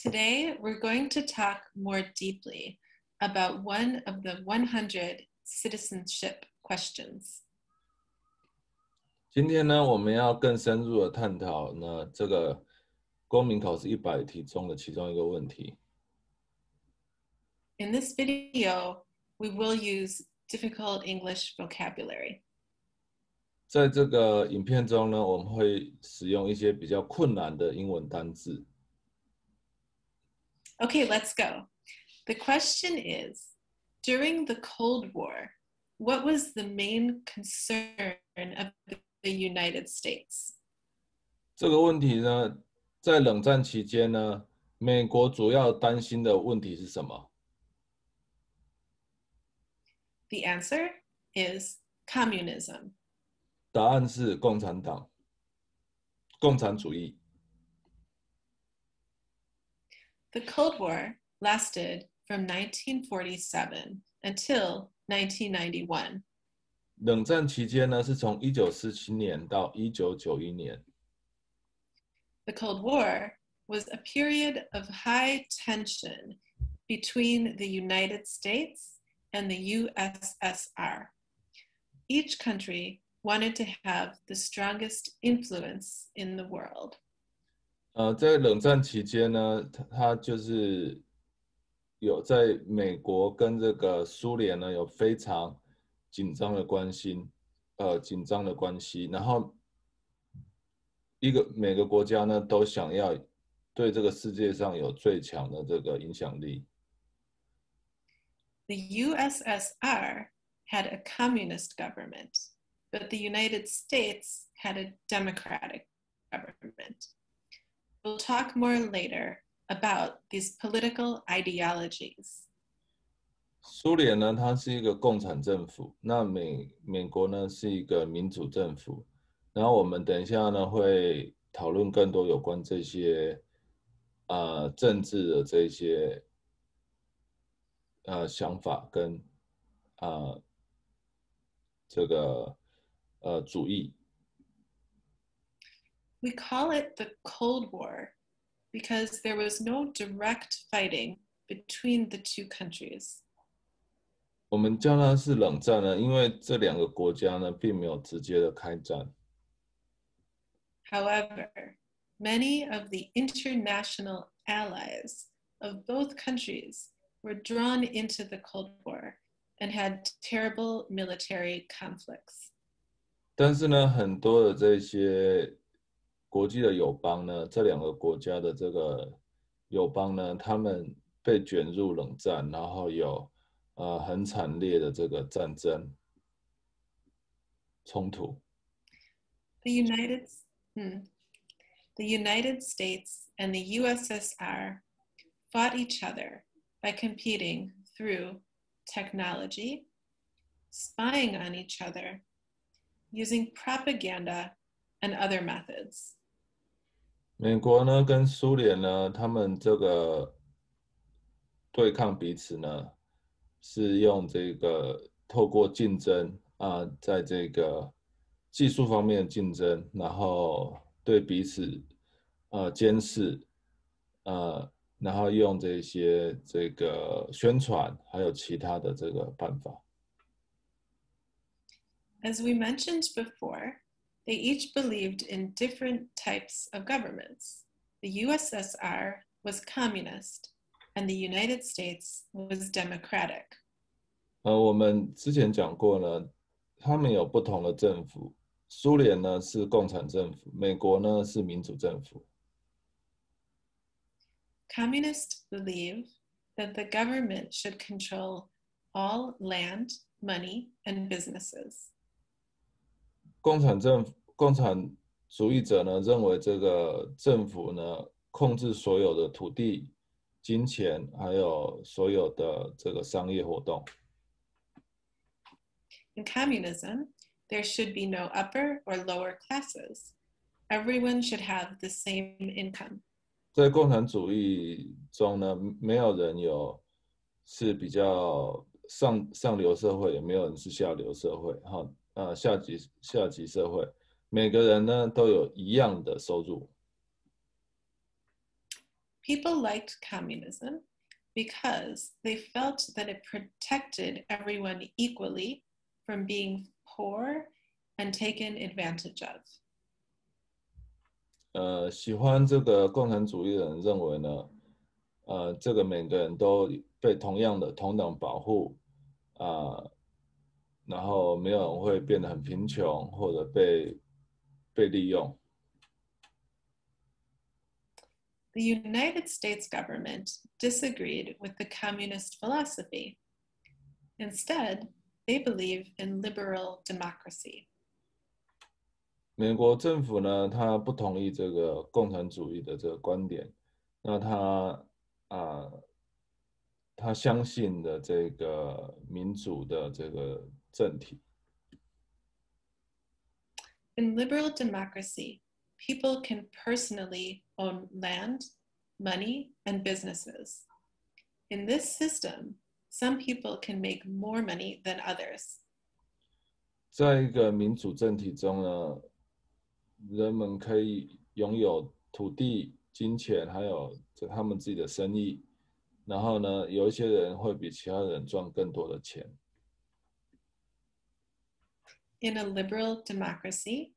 Today, we're going to talk more deeply about one of the 100 citizenship questions. 今天呢，我们要更深入的探讨呢这个公民考试100题中的其中一个问题。In this video, we will use difficult English vocabulary. 在这个影片中呢，我们会使用一些比较困难的英文单字。Okay, let's go. The question is, during the Cold War, what was the main concern of the United States? 这个问题呢，在冷战期间呢，美国主要担心的问题是什么？ The answer is communism. 答案是共产党、共产主义。The Cold War lasted from 1947 until 1991. 冷战期间呢，是从1947年到1991年。The Cold War was a period of high tension between the United States and the USSR. Each country wanted to have the strongest influence in the world. 在冷战期间呢，它就是有在美国跟这个苏联呢有非常紧张的关系，然后每个国家呢都想要对这个世界上有最强的这个影响力。The USSR had a communist government, but the United States had a democratic government. We'll talk more later about these political ideologies. 苏联呢，它是一个共产政府，那美国呢是一个民主政府。然后我们等一下呢会讨论更多有关这些政治的这些想法跟这个主义。We call it the Cold War because there was no direct fighting between the two countries. 我们叫它是冷战呢，因为这两个国家呢并没有直接的开战。However, many of the international allies of both countries were drawn into the Cold War and had terrible military conflicts. 但是呢，很多的这些国际的友邦呢，这两个国家的这个友邦呢，他们被卷入冷战，然后有很惨烈的这个战争冲突。The United States and the USSR fought each other by competing through technology, spying on each other, using propaganda, and other methods. 美国呢跟苏联呢，他们这个对抗彼此呢，是用这个透过竞争在这个技术方面的竞争，然后对彼此监视，然后用这个宣传，还有其他的这个办法。As we mentioned before, they each believed in different types of governments. The USSR was communist, and the United States was democratic. 我们之前讲过呢，他们有不同的政府，苏联呢是共产政府，美国呢是民主政府。Communists believe that the government should control all land, money, and businesses. 共产主义者呢认为这个政府呢控制所有的土地、金钱，还有所有的这个商业活动。In communism, there should be no upper or lower classes. Everyone should have the same income. 在共产主义中呢，没有人是比较上流社会，也没有人是下流社会，下级社会，每个人呢都有一样的收入。people liked communism because they felt that it protected everyone equally from being poor and taken advantage of. 喜欢这个共产主义的人认为呢，这个每个人都被同样的同等保护，然后没有人会变得很贫穷或者被利用。The United States government disagreed with the communist philosophy. Instead, they believe in liberal democracy. 美国政府呢，他不同意这个共产主义的这个观点，那他相信的这个民主的这个政体。In liberal democracy, people can personally own land, money, and businesses. In this system, some people can make more money than others. 在一个民主政体中呢，人们可以拥有土地、金钱，还有他们自己的生意。然后呢，有一些人会比其他人赚更多的钱。In a liberal democracy,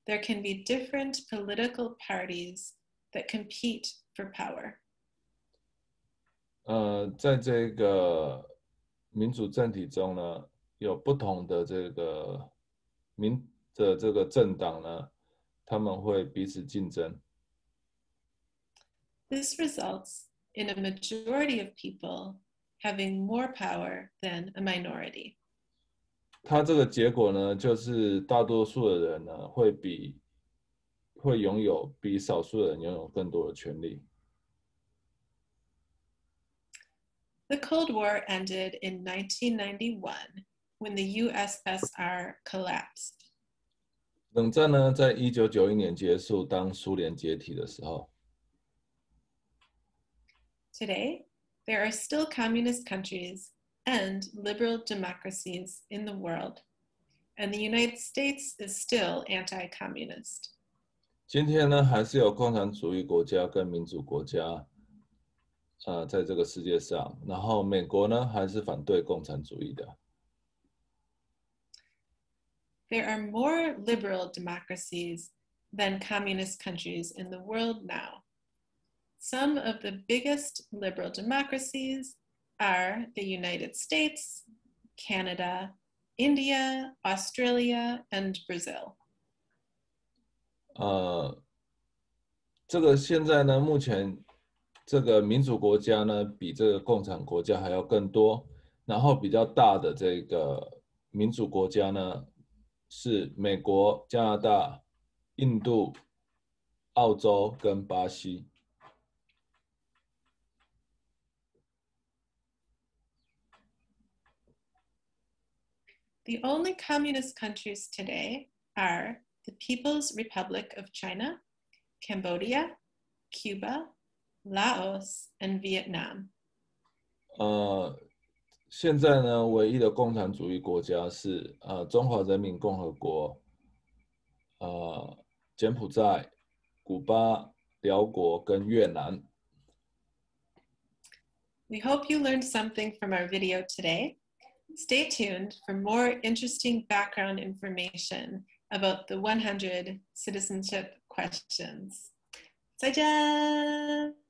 there can be different political parties that compete for power. 在这个民主政体中呢，有不同的这个政党呢，他们会彼此竞争。This results in a majority of people having more power than a minority. 它这个结果呢，就是大多数的人呢会拥有比少数的人拥有更多的权利。The Cold War ended in 1991 when the USSR collapsed. 冷战呢，在1991年结束，当苏联解体的时候。Today, there are still communist countries and liberal democracies in the world, and the United States is still anti-communist. 今天呢，还是有共产主义国家跟民主国家，在这个世界上。然后美国呢，还是反对共产主义的。There are more liberal democracies than communist countries in the world now. Some of the biggest liberal democracies are the United States, Canada, India, Australia, and Brazil. 这个现在呢，目前这个民主国家呢，比这个共产国家还要更多。然后比较大的这个民主国家呢，是美国、加拿大、印度、澳洲跟巴西。The only communist countries today are the People's Republic of China, Cambodia, Cuba, Laos, and Vietnam. 现在呢，唯一的共产主义国家是中华人民共和国、柬埔寨、古巴、辽国跟越南。We hope you learned something from our video today. Stay tuned for more interesting background information about the 100 citizenship questions. 再见!